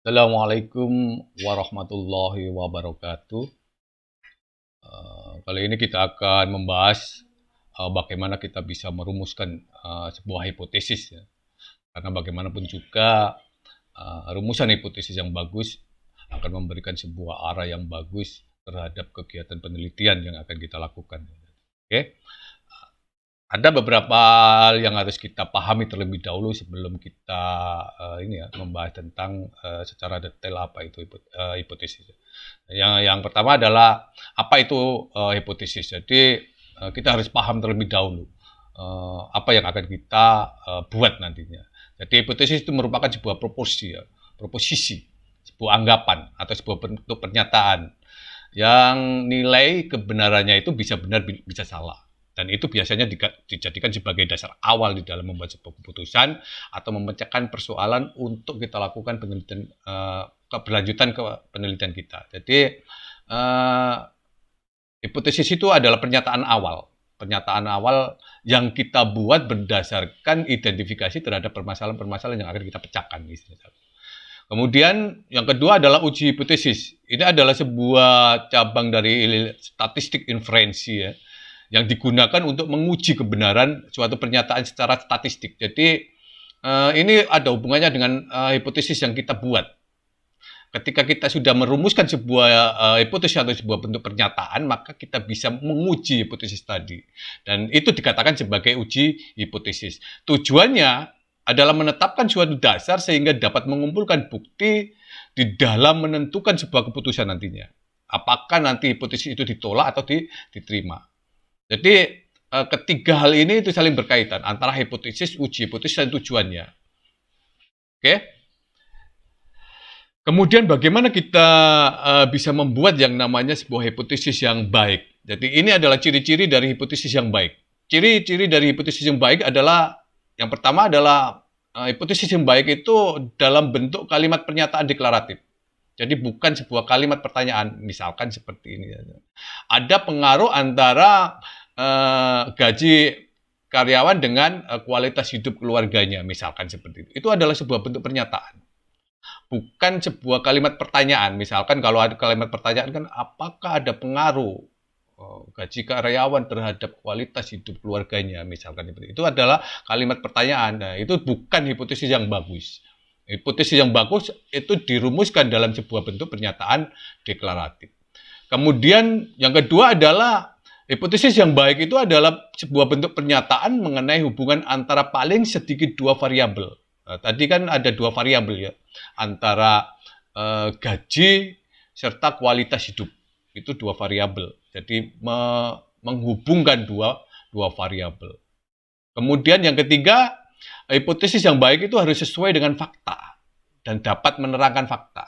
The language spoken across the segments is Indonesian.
Assalamualaikum warahmatullahi wabarakatuh. Kali ini kita akan membahas bagaimana kita bisa merumuskan sebuah hipotesis ya. Karena bagaimanapun juga rumusan hipotesis yang bagus akan memberikan sebuah arah yang bagus terhadap kegiatan penelitian yang akan kita lakukan. Oke. Ada beberapa hal yang harus kita pahami terlebih dahulu sebelum kita membahas tentang secara detail apa itu hipotesis. Yang pertama adalah apa itu hipotesis. Jadi kita harus paham terlebih dahulu apa yang akan kita buat nantinya. Jadi hipotesis itu merupakan sebuah proposisi, sebuah anggapan atau sebuah bentuk pernyataan yang nilai kebenarannya itu bisa benar bisa salah. Dan itu biasanya dijadikan sebagai dasar awal di dalam membuat sebuah keputusan atau memecahkan persoalan untuk kita lakukan penelitian, keberlanjutan ke penelitian kita. Jadi hipotesis itu adalah pernyataan awal yang kita buat berdasarkan identifikasi terhadap permasalahan-permasalahan yang akan kita pecahkan. Kemudian yang kedua adalah uji hipotesis. Ini adalah sebuah cabang dari statistik inferensi ya, yang digunakan untuk menguji kebenaran suatu pernyataan secara statistik. Jadi ini ada hubungannya dengan hipotesis yang kita buat. Ketika kita sudah merumuskan sebuah hipotesis atau sebuah bentuk pernyataan, maka kita bisa menguji hipotesis tadi. Dan itu dikatakan sebagai uji hipotesis. Tujuannya adalah menetapkan suatu dasar sehingga dapat mengumpulkan bukti di dalam menentukan sebuah keputusan nantinya. Apakah nanti hipotesis itu ditolak atau diterima. Jadi ketiga hal ini itu saling berkaitan antara hipotesis, uji hipotesis, dan tujuannya. Oke. Kemudian bagaimana kita bisa membuat yang namanya sebuah hipotesis yang baik. Jadi ini adalah ciri-ciri dari hipotesis yang baik. Ciri-ciri dari hipotesis yang baik adalah, yang pertama adalah hipotesis yang baik itu dalam bentuk kalimat pernyataan deklaratif. Jadi bukan sebuah kalimat pertanyaan, misalkan seperti ini. Ada pengaruh antara gaji karyawan dengan kualitas hidup keluarganya, misalkan seperti itu. Itu adalah sebuah bentuk pernyataan. Bukan sebuah kalimat pertanyaan. Misalkan kalau ada kalimat pertanyaan kan, apakah ada pengaruh gaji karyawan terhadap kualitas hidup keluarganya, misalkan seperti itu. Itu adalah kalimat pertanyaan. Nah, itu bukan hipotesis yang bagus. Hipotesis yang bagus itu dirumuskan dalam sebuah bentuk pernyataan deklaratif. Kemudian yang kedua adalah hipotesis yang baik itu adalah sebuah bentuk pernyataan mengenai hubungan antara paling sedikit dua variabel. Nah, tadi kan ada dua variabel ya, antara gaji serta kualitas hidup. Itu dua variabel. Jadi menghubungkan dua variabel. Kemudian yang ketiga, hipotesis yang baik itu harus sesuai dengan fakta dan dapat menerangkan fakta.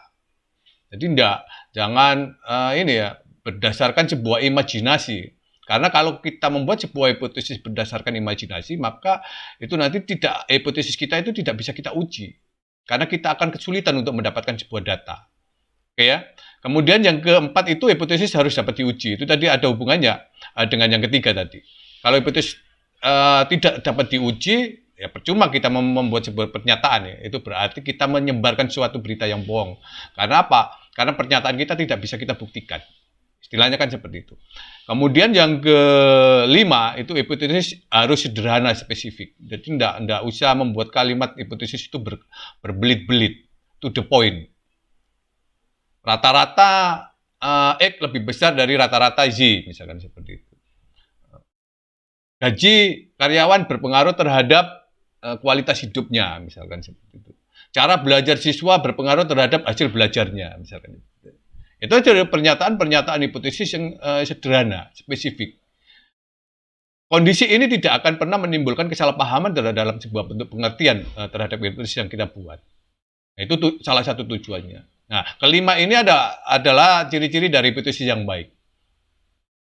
Jadi jangan berdasarkan sebuah imajinasi. Karena kalau kita membuat sebuah hipotesis berdasarkan imajinasi, maka itu nanti hipotesis kita itu tidak bisa kita uji. Karena kita akan kesulitan untuk mendapatkan sebuah data. Oke ya. Kemudian yang keempat itu hipotesis harus dapat diuji. Itu tadi ada hubungannya dengan yang ketiga tadi. Kalau hipotesis tidak dapat diuji, ya percuma kita membuat sebuah pernyataan ya. Itu berarti kita menyebarkan suatu berita yang bohong. Karena apa? Karena pernyataan kita tidak bisa kita buktikan. Istilahnya kan seperti itu. Kemudian yang kelima itu hipotesis harus sederhana, spesifik. Jadi tidak usah membuat kalimat hipotesis itu berbelit-belit. To the point. Rata-rata X lebih besar dari rata-rata Y, misalkan seperti itu. Gaji karyawan berpengaruh terhadap kualitas hidupnya, misalkan seperti itu. Cara belajar siswa berpengaruh terhadap hasil belajarnya, misalkan itu. Itu adalah pernyataan hipotesis yang sederhana, spesifik. Kondisi ini tidak akan pernah menimbulkan kesalahpahaman dalam sebuah bentuk pengertian terhadap hipotesis yang kita buat. Nah, itu salah satu tujuannya. Nah, kelima ini adalah ciri-ciri dari hipotesis yang baik.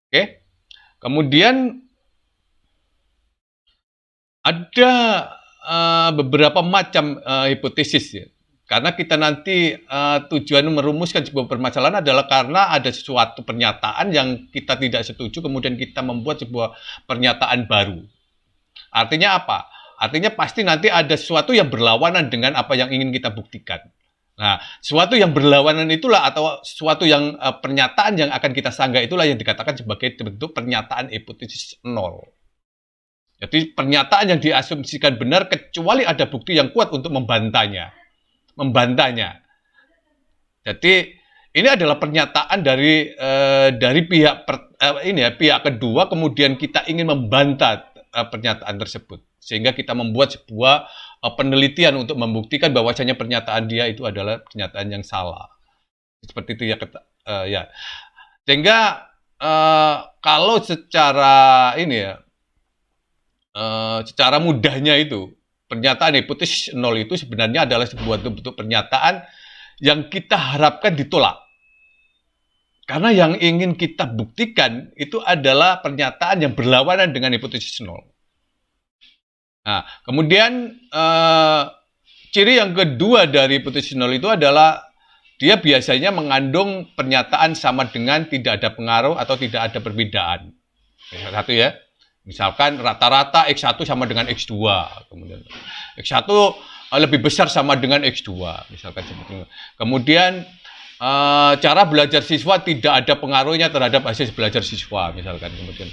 Oke. Kemudian ada beberapa macam hipotesis ya. Karena kita nanti tujuan merumuskan sebuah permasalahan adalah karena ada sesuatu pernyataan yang kita tidak setuju, kemudian kita membuat sebuah pernyataan baru. Artinya apa? Artinya pasti nanti ada sesuatu yang berlawanan dengan apa yang ingin kita buktikan. Nah, sesuatu yang berlawanan itulah atau sesuatu yang pernyataan yang akan kita sanggah itulah yang dikatakan sebagai bentuk pernyataan hipotesis nol. Jadi pernyataan yang diasumsikan benar kecuali ada bukti yang kuat untuk membantahnya. Jadi ini adalah pernyataan dari pihak kedua, kemudian kita ingin membantah pernyataan tersebut, sehingga kita membuat sebuah penelitian untuk membuktikan bahwasanya pernyataan dia itu adalah pernyataan yang salah. Seperti itu ya, ya. Sehingga kalau secara secara mudahnya itu pernyataan hipotesis nol itu sebenarnya adalah sebuah bentuk pernyataan yang kita harapkan ditolak. Karena yang ingin kita buktikan itu adalah pernyataan yang berlawanan dengan hipotesis nol. Nah, kemudian ciri yang kedua dari hipotesis nol itu adalah dia biasanya mengandung pernyataan sama dengan tidak ada pengaruh atau tidak ada perbedaan. Satu ya. Misalkan rata-rata X1 sama dengan X2. Kemudian X1 lebih besar sama dengan X2. Misalkan seperti itu. Kemudian cara belajar siswa tidak ada pengaruhnya terhadap hasil belajar siswa. Misalkan kemudian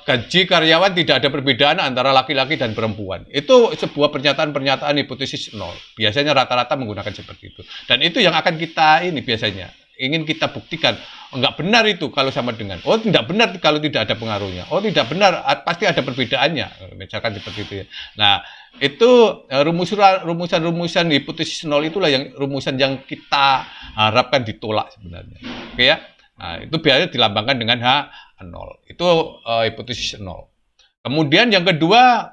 gaji karyawan tidak ada perbedaan antara laki-laki dan perempuan. Itu sebuah pernyataan hipotesis nol. Biasanya rata-rata menggunakan seperti itu. Dan itu yang akan kita biasanya ingin kita buktikan. Enggak benar itu kalau sama dengan. Oh, tidak benar kalau tidak ada pengaruhnya. Oh, tidak benar, pasti ada perbedaannya. Misalkan seperti itu ya. Nah, itu rumusan-rumusan hipotesis nol itulah yang rumusan yang kita harapkan ditolak sebenarnya. Oke ya. Nah, itu biasanya dilambangkan dengan H0. Itu hipotesis nol. Kemudian yang kedua,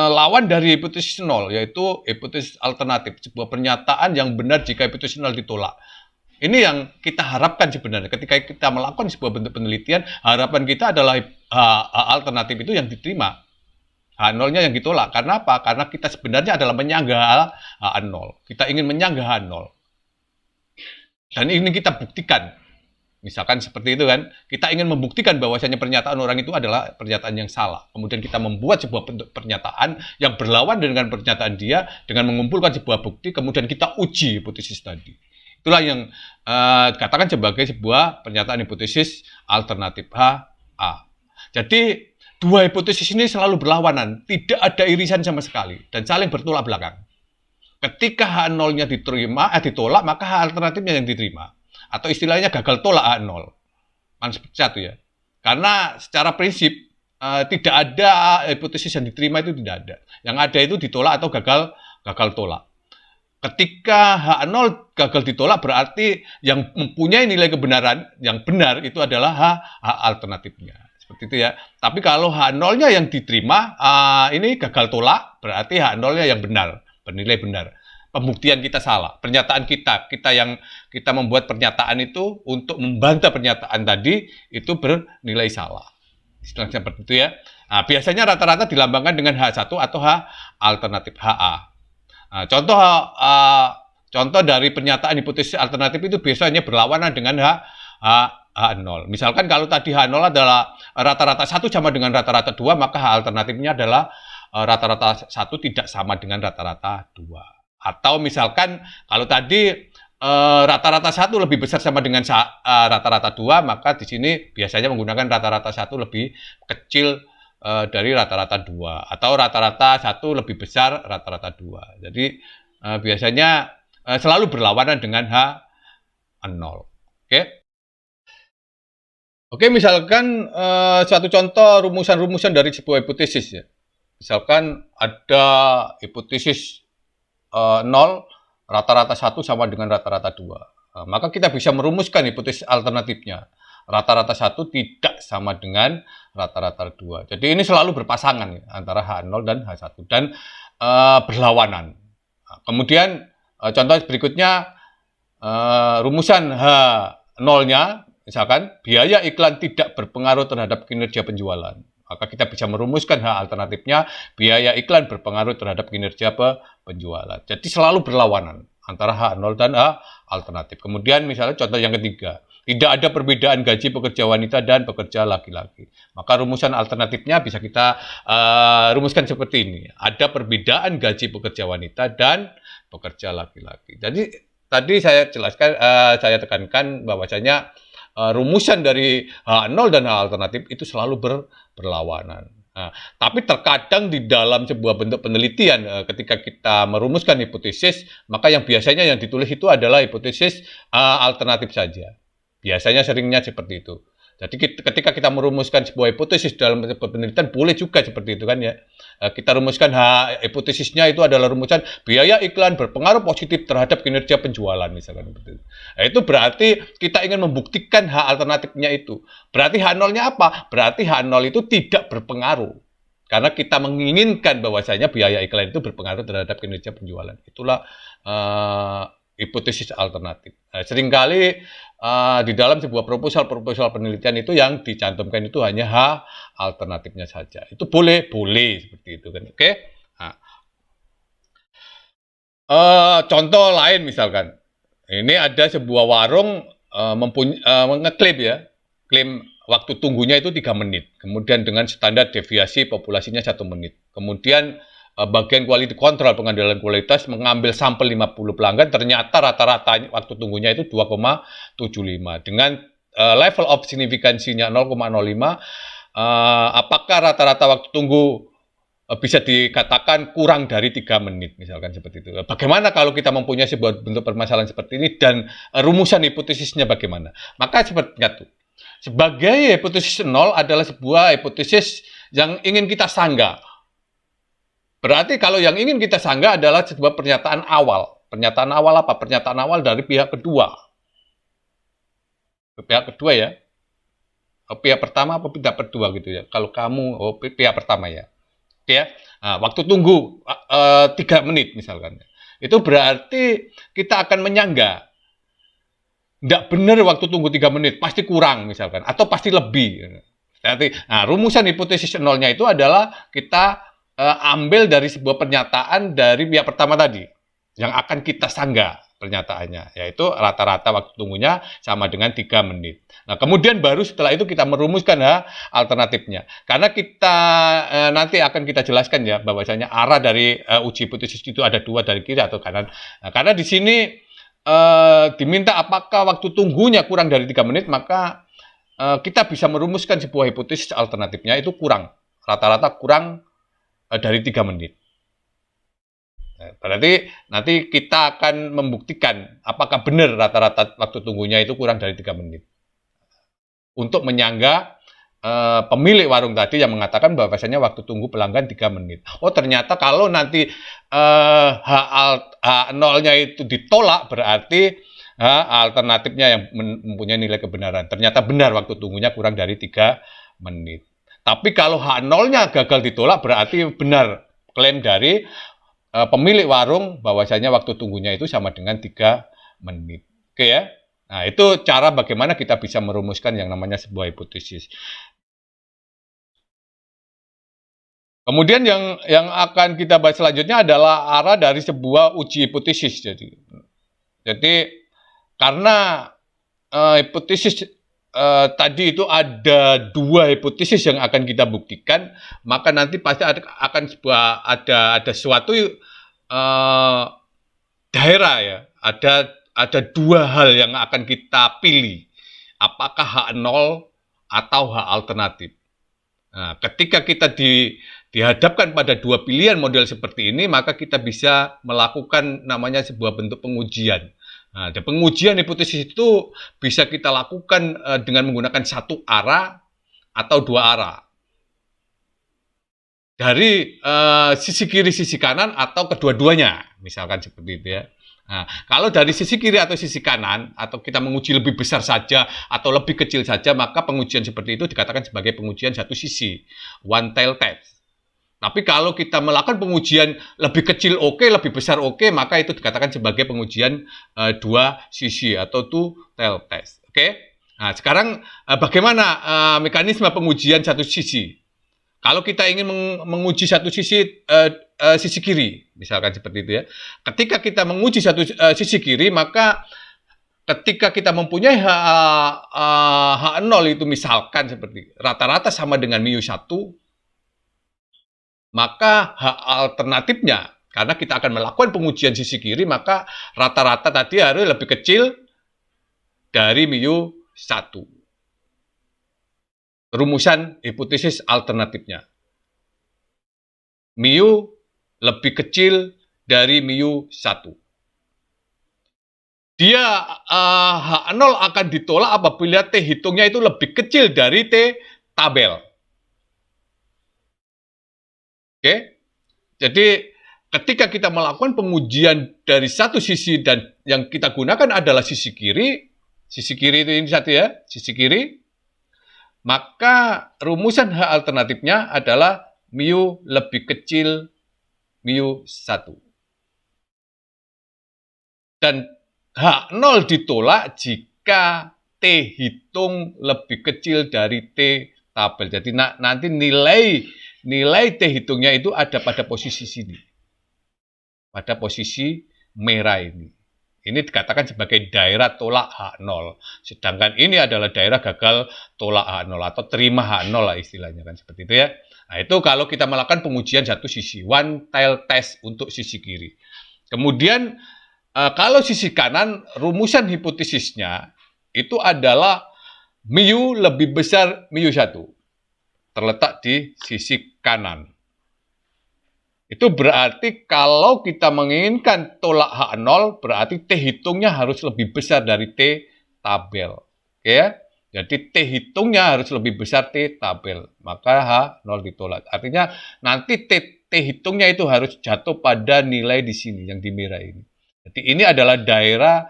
lawan dari hipotesis nol, yaitu hipotesis alternatif. Sebuah pernyataan yang benar jika hipotesis nol ditolak. Ini yang kita harapkan sebenarnya. Ketika kita melakukan sebuah bentuk penelitian, harapan kita adalah alternatif itu yang diterima. H0-nya yang ditolak. Karena apa? Karena kita sebenarnya adalah menyanggah H0. Kita ingin menyanggah H0. Dan ini kita buktikan. Misalkan seperti itu kan. Kita ingin membuktikan bahwasanya pernyataan orang itu adalah pernyataan yang salah. Kemudian kita membuat sebuah bentuk pernyataan yang berlawan dengan pernyataan dia, dengan mengumpulkan sebuah bukti, kemudian kita uji hipotesis tadi. Itulah yang dikatakan sebagai sebuah pernyataan hipotesis alternatif HA. Jadi, dua hipotesis ini selalu berlawanan, tidak ada irisan sama sekali, dan saling bertolak belakang. Ketika H0-nya ditolak, maka H alternatifnya yang diterima. Atau istilahnya gagal tolak H0. Kan seperti satu ya. Karena secara prinsip, tidak ada hipotesis yang diterima itu tidak ada. Yang ada itu ditolak atau gagal tolak. Ketika H0 gagal ditolak berarti yang mempunyai nilai kebenaran yang benar itu adalah H alternatifnya. Seperti itu ya. Tapi kalau H0-nya yang diterima ini gagal tolak berarti H0-nya yang benar, bernilai benar. Pembuktian kita salah. Pernyataan kita membuat pernyataan itu untuk membantah pernyataan tadi itu bernilai salah. Istilahnya seperti itu ya. Nah, biasanya rata-rata dilambangkan dengan H1 atau H alternatif HA. Nah, contoh dari pernyataan hipotesis alternatif itu biasanya berlawanan dengan H0. Misalkan kalau tadi H0 adalah rata-rata 1 sama dengan rata-rata 2, maka H alternatifnya adalah rata-rata 1 tidak sama dengan rata-rata 2. Atau misalkan kalau tadi rata-rata 1 lebih besar sama dengan rata-rata 2, maka di sini biasanya menggunakan rata-rata 1 lebih kecil dari rata-rata 2 atau rata-rata 1 lebih besar rata-rata 2. Jadi biasanya selalu berlawanan dengan H0. Oke, misalkan suatu contoh rumusan-rumusan dari sebuah hipotesis ya. Misalkan ada hipotesis 0 rata-rata 1 sama dengan rata-rata 2. Maka kita bisa merumuskan hipotesis alternatifnya. Rata-rata 1 tidak sama dengan rata-rata 2. Jadi ini selalu berpasangan ya, antara H0 dan H1 dan berlawanan. Kemudian contoh berikutnya rumusan H0-nya misalkan biaya iklan tidak berpengaruh terhadap kinerja penjualan. Maka kita bisa merumuskan H alternatifnya biaya iklan berpengaruh terhadap kinerja penjualan. Jadi selalu berlawanan antara H0 dan H alternatif. Kemudian misalnya contoh yang ketiga. Tidak ada perbedaan gaji pekerja wanita dan pekerja laki-laki. Maka rumusan alternatifnya bisa kita rumuskan seperti ini. Ada perbedaan gaji pekerja wanita dan pekerja laki-laki. Jadi tadi saya jelaskan, saya tekankan bahwasanya rumusan dari H0 dan H alternatif itu selalu berlawanan. Nah, tapi terkadang di dalam sebuah bentuk penelitian, ketika kita merumuskan hipotesis, maka yang biasanya yang ditulis itu adalah hipotesis alternatif saja. Biasanya seringnya seperti itu. Jadi ketika kita merumuskan sebuah hipotesis dalam sebuah penelitian, boleh juga seperti itu kan ya. Kita rumuskan hipotesisnya itu adalah rumusan biaya iklan berpengaruh positif terhadap kinerja penjualan misalkan seperti itu. Nah, itu berarti kita ingin membuktikan H alternatifnya itu. Berarti H0-nya apa? Berarti H0 itu tidak berpengaruh. Karena kita menginginkan bahwasanya biaya iklan itu berpengaruh terhadap kinerja penjualan. Itulah hipotesis alternatif. Seringkali di dalam sebuah proposal penelitian itu yang dicantumkan itu hanya H alternatifnya saja. Itu boleh seperti itu kan. Oke. Nah, contoh lain misalkan, ini ada sebuah warung ngeklaim ya, klaim waktu tunggunya itu 3 menit. Kemudian dengan standar deviasi populasinya 1 menit. Kemudian bagian quality control pengendalian kualitas mengambil sampel 50 pelanggan, ternyata rata-rata waktu tunggunya itu 2,75 dengan level of signifikansinya 0,05. Apakah rata-rata waktu tunggu bisa dikatakan kurang dari 3 menit misalkan seperti itu. Bagaimana kalau kita mempunyai sebuah bentuk permasalahan seperti ini dan rumusan hipotesisnya bagaimana? Maka seperti itu. Sebagai hipotesis 0 adalah sebuah hipotesis yang ingin kita sanggah. Berarti kalau yang ingin kita sanggah adalah sebuah pernyataan awal. Pernyataan awal apa? Pernyataan awal dari pihak kedua. Pihak kedua ya. Pihak pertama apa pihak kedua gitu ya. Kalau kamu, pihak pertama ya. Oke ya. Nah, waktu tunggu 3 menit misalkan. Itu berarti kita akan menyanggah. Tidak benar waktu tunggu 3 menit, pasti kurang misalkan. Atau pasti lebih. Nah, rumusan hipotesis nolnya itu adalah kita ambil dari sebuah pernyataan dari pihak pertama tadi yang akan kita sanggah pernyataannya, yaitu rata-rata waktu tunggunya sama dengan 3 menit. Nah, kemudian baru setelah itu kita merumuskan alternatifnya. Karena kita nanti akan kita jelaskan ya bahwasanya arah dari uji hipotesis itu ada 2, dari kiri atau kanan. Nah, karena di sini diminta apakah waktu tunggunya kurang dari 3 menit, maka kita bisa merumuskan sebuah hipotesis alternatifnya itu kurang. Rata-rata kurang dari 3 menit. Berarti nanti kita akan membuktikan apakah benar rata-rata waktu tunggunya itu kurang dari 3 menit. Untuk menyanggah pemilik warung tadi yang mengatakan bahwasanya waktu tunggu pelanggan 3 menit. Oh, ternyata kalau nanti H0-nya itu ditolak, berarti alternatifnya yang mempunyai nilai kebenaran. Ternyata benar waktu tunggunya kurang dari 3 menit. Tapi kalau H0-nya gagal ditolak, berarti benar klaim dari pemilik warung bahwasanya waktu tunggunya itu sama dengan 3 menit. Oke ya? Nah, itu cara bagaimana kita bisa merumuskan yang namanya sebuah hipotesis. Kemudian yang akan kita bahas selanjutnya adalah arah dari sebuah uji hipotesis. Jadi karena hipotesis tadi itu ada 2 hipotesis yang akan kita buktikan, maka nanti pasti akan ada suatu daerah ya, ada 2 hal yang akan kita pilih, apakah H0 atau H alternatif. Nah, ketika kita dihadapkan pada 2 pilihan model seperti ini, maka kita bisa melakukan namanya sebuah bentuk pengujian. Nah, pengujian hipotesis itu bisa kita lakukan dengan menggunakan 1 arah atau 2 arah. Dari sisi kiri, sisi kanan, atau kedua-duanya, misalkan seperti itu ya. Nah, kalau dari sisi kiri atau sisi kanan, atau kita menguji lebih besar saja, atau lebih kecil saja, maka pengujian seperti itu dikatakan sebagai pengujian satu sisi, one tail test. Tapi kalau kita melakukan pengujian lebih kecil oke, lebih besar oke, maka itu dikatakan sebagai pengujian 2 sisi atau two tail test. Oke? Nah, sekarang bagaimana mekanisme pengujian satu sisi? Kalau kita ingin menguji satu sisi sisi kiri, misalkan seperti itu ya. Ketika kita menguji satu sisi kiri, maka ketika kita mempunyai H0 itu misalkan seperti rata-rata sama dengan mu 1, maka H alternatifnya Karena kita akan melakukan pengujian sisi kiri, maka rata-rata tadi harus lebih kecil dari mu 1. Rumusan hipotesis alternatifnya. Mu lebih kecil dari mu 1. Dia H0 akan ditolak apabila T hitungnya itu lebih kecil dari T tabel. Oke? Jadi ketika kita melakukan pengujian dari satu sisi dan yang kita gunakan adalah sisi kiri itu ini satu ya, sisi kiri, maka rumusan H alternatifnya adalah mu lebih kecil mu 1. Dan H0 ditolak jika T hitung lebih kecil dari T tabel. Jadi nanti nilai T hitungnya itu ada pada posisi sini. Pada posisi merah ini. Ini dikatakan sebagai daerah tolak H0. Sedangkan ini adalah daerah gagal tolak H0 atau terima H0 lah istilahnya kan seperti itu ya. Nah, itu kalau kita melakukan pengujian satu sisi, one tile test untuk sisi kiri. Kemudian kalau sisi kanan, rumusan hipotesisnya itu adalah mu lebih besar mu 1. Terletak di sisi kanan. Itu berarti kalau kita menginginkan tolak H0, berarti T hitungnya harus lebih besar dari T tabel. Oke ya? Jadi T hitungnya harus lebih besar T tabel. Maka H0 ditolak. Artinya nanti T hitungnya itu harus jatuh pada nilai di sini, yang di merah ini. Jadi ini adalah daerah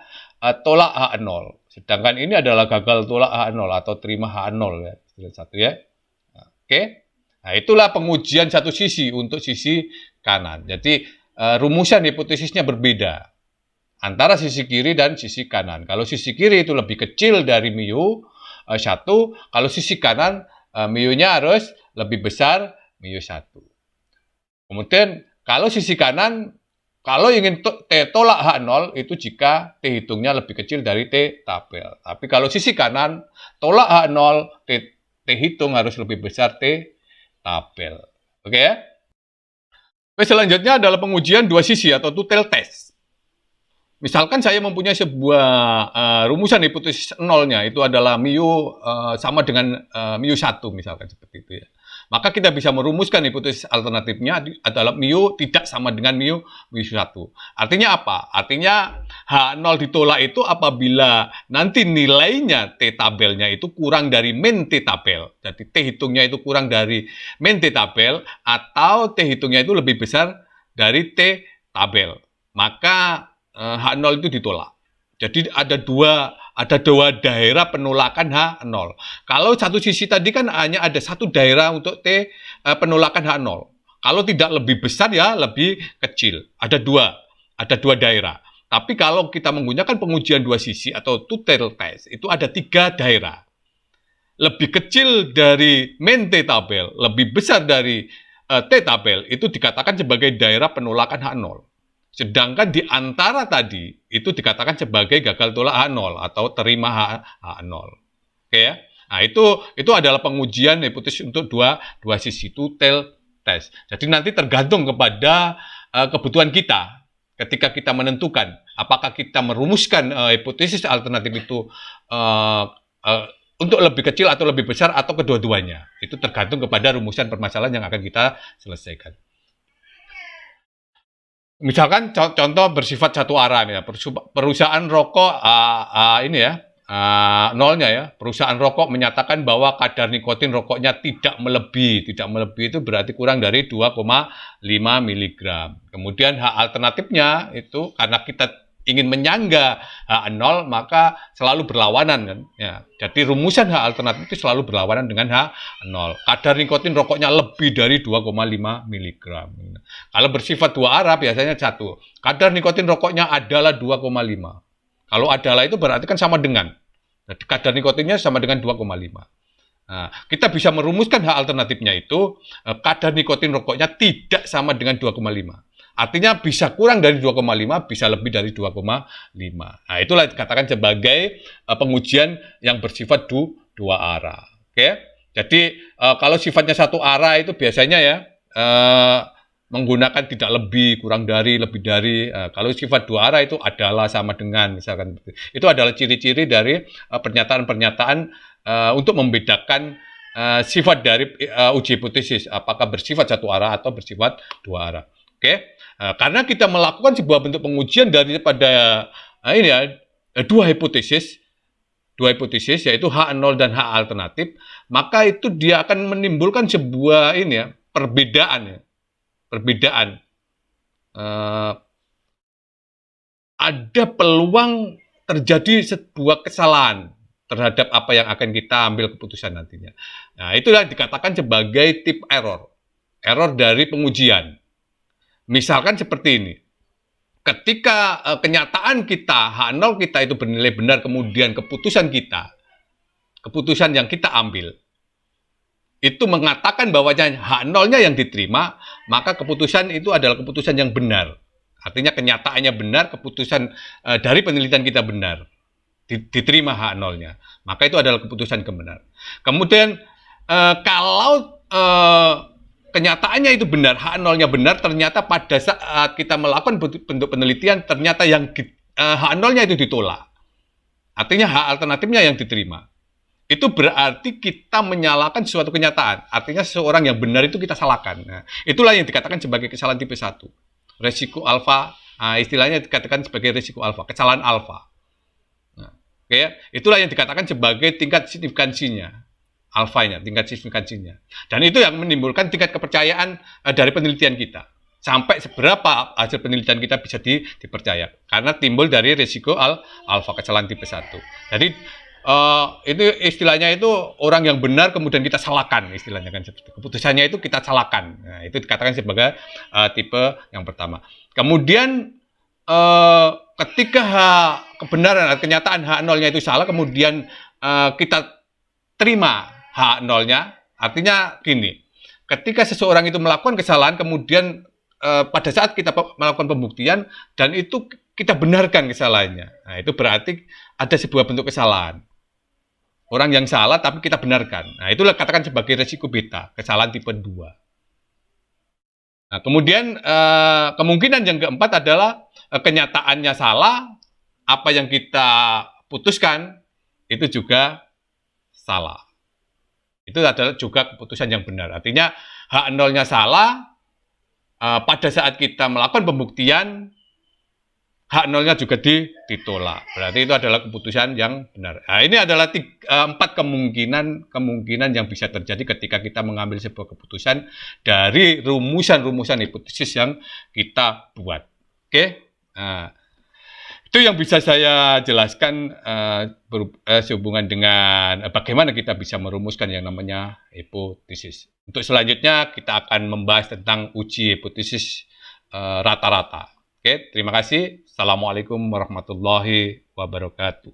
tolak H0. Sedangkan ini adalah gagal tolak H0 atau terima H0 ya. Satu ya. Oke. Nah, itulah pengujian satu sisi untuk sisi kanan. Jadi rumusan hipotesisnya berbeda antara sisi kiri dan sisi kanan. Kalau sisi kiri itu lebih kecil dari mu 1, kalau sisi kanan mu-nya harus lebih besar mu 1. Kemudian kalau sisi kanan, kalau ingin T tolak H0 itu jika T hitungnya lebih kecil dari T tabel. Tapi kalau sisi kanan, tolak H0, T hitung harus lebih besar T tabel. Oke ya? Selanjutnya adalah pengujian dua sisi atau two-tailed test. Misalkan saya mempunyai sebuah rumusan hipotesis nolnya, itu adalah mu sama dengan mu 1 misalkan seperti itu ya. Maka kita bisa merumuskan hipotesis alternatifnya adalah mu tidak sama dengan mu 1. Artinya apa? Artinya H0 ditolak itu apabila nanti nilainya T tabelnya itu kurang dari min T tabel. Jadi T hitungnya itu kurang dari min T tabel atau T hitungnya itu lebih besar dari T tabel. Maka H0 itu ditolak. Jadi ada dua daerah penolakan H0. Kalau satu sisi tadi kan hanya ada satu daerah untuk penolakan H0. Kalau tidak lebih besar ya lebih kecil. Ada dua daerah. Tapi kalau kita menggunakan pengujian dua sisi atau two-tailed test, itu ada 3 daerah. Lebih kecil dari min T tabel, lebih besar dari T tabel, itu dikatakan sebagai daerah penolakan H0. Sedangkan di antara tadi itu dikatakan sebagai gagal tolak H0 atau terima H0. Oke ya. Nah, itu adalah pengujian hipotesis untuk dua sisi two-tailed test. Jadi nanti tergantung kepada kebutuhan kita ketika kita menentukan apakah kita merumuskan hipotesis alternatif itu untuk lebih kecil atau lebih besar atau kedua-duanya. Itu tergantung kepada rumusan permasalahan yang akan kita selesaikan. Misalkan contoh bersifat satu arah ya, perusahaan rokok ini ya, nolnya ya, perusahaan rokok menyatakan bahwa kadar nikotin rokoknya tidak melebihi itu berarti kurang dari 2,5 mg. Kemudian alternatifnya itu karena kita ingin menyangga H0 maka selalu berlawanan kan ya. Jadi rumusan H alternatif itu selalu berlawanan dengan H0. Kadar nikotin rokoknya lebih dari 2,5 mg. Kalau bersifat dua arah biasanya satu. Kadar nikotin rokoknya adalah 2,5. Kalau adalah itu berarti kan sama dengan. Jadi kadar nikotinnya sama dengan 2,5. Nah, kita bisa merumuskan H alternatifnya itu kadar nikotin rokoknya tidak sama dengan 2,5. Artinya bisa kurang dari 2,5, bisa lebih dari 2,5. Nah, itulah dikatakan sebagai pengujian yang bersifat dua arah. Oke? Jadi kalau sifatnya satu arah itu biasanya ya menggunakan tidak lebih, kurang dari, lebih dari. Kalau sifat dua arah itu adalah, sama dengan, misalkan. Itu adalah ciri-ciri dari pernyataan-pernyataan untuk membedakan sifat dari uji hipotesis, apakah bersifat satu arah atau bersifat dua arah. Oke, karena kita melakukan sebuah bentuk pengujian daripada ini ya, dua hipotesis yaitu H0 dan H alternatif, maka itu dia akan menimbulkan sebuah ini ya, perbedaan. Ada peluang terjadi sebuah kesalahan terhadap apa yang akan kita ambil keputusan nantinya. Nah, itulah dikatakan sebagai tip error dari pengujian. Misalkan seperti ini. Ketika kenyataan kita, H0 kita itu bernilai benar, kemudian keputusan yang kita ambil, itu mengatakan bahwa H0-nya yang diterima, maka keputusan itu adalah keputusan yang benar. Artinya kenyataannya benar, keputusan dari penelitian kita benar. Diterima H0-nya. Maka itu adalah keputusan kebenar. Kemudian kalau kenyataannya itu benar, H0-nya benar, ternyata pada saat kita melakukan bentuk penelitian, ternyata yang H0-nya itu ditolak. Artinya H alternatifnya yang diterima. Itu berarti kita menyalahkan suatu kenyataan. Artinya seseorang yang benar itu kita salahkan. Nah, itulah yang dikatakan sebagai kesalahan tipe 1. Resiko alfa, istilahnya dikatakan sebagai resiko alfa, kesalahan alfa. Nah, okay, itulah yang dikatakan sebagai tingkat signifikansinya. Alfanya, tingkat signifikansinya. Dan itu yang menimbulkan tingkat kepercayaan dari penelitian kita. Sampai seberapa hasil penelitian kita bisa dipercaya. Karena timbul dari risiko alfa, kesalahan tipe 1. Jadi, itu istilahnya itu orang yang benar kemudian kita salahkan, istilahnya kan seperti keputusannya itu kita salahkan. Nah, itu dikatakan sebagai tipe yang pertama. Kemudian ketika kebenaran, kenyataan H0-nya itu salah, kemudian kita terima H0-nya, artinya gini, ketika seseorang itu melakukan kesalahan, kemudian pada saat kita melakukan pembuktian, dan itu kita benarkan kesalahannya. Nah, itu berarti ada sebuah bentuk kesalahan. Orang yang salah, tapi kita benarkan. Nah, itulah katakan sebagai resiko beta, kesalahan tipe 2. Nah, kemudian kemungkinan yang keempat adalah kenyataannya salah, apa yang kita putuskan, itu juga salah. Itu adalah juga keputusan yang benar. Artinya H0-nya salah, pada saat kita melakukan pembuktian, H0-nya juga ditolak. Berarti itu adalah keputusan yang benar. Nah, ini adalah 4 kemungkinan yang bisa terjadi ketika kita mengambil sebuah keputusan dari rumusan-rumusan hipotesis yang kita buat. Oke? Nah, itu yang bisa saya jelaskan sehubungan dengan bagaimana kita bisa merumuskan yang namanya hipotesis. Untuk selanjutnya kita akan membahas tentang uji hipotesis rata-rata. Oke, terima kasih. Assalamualaikum warahmatullahi wabarakatuh.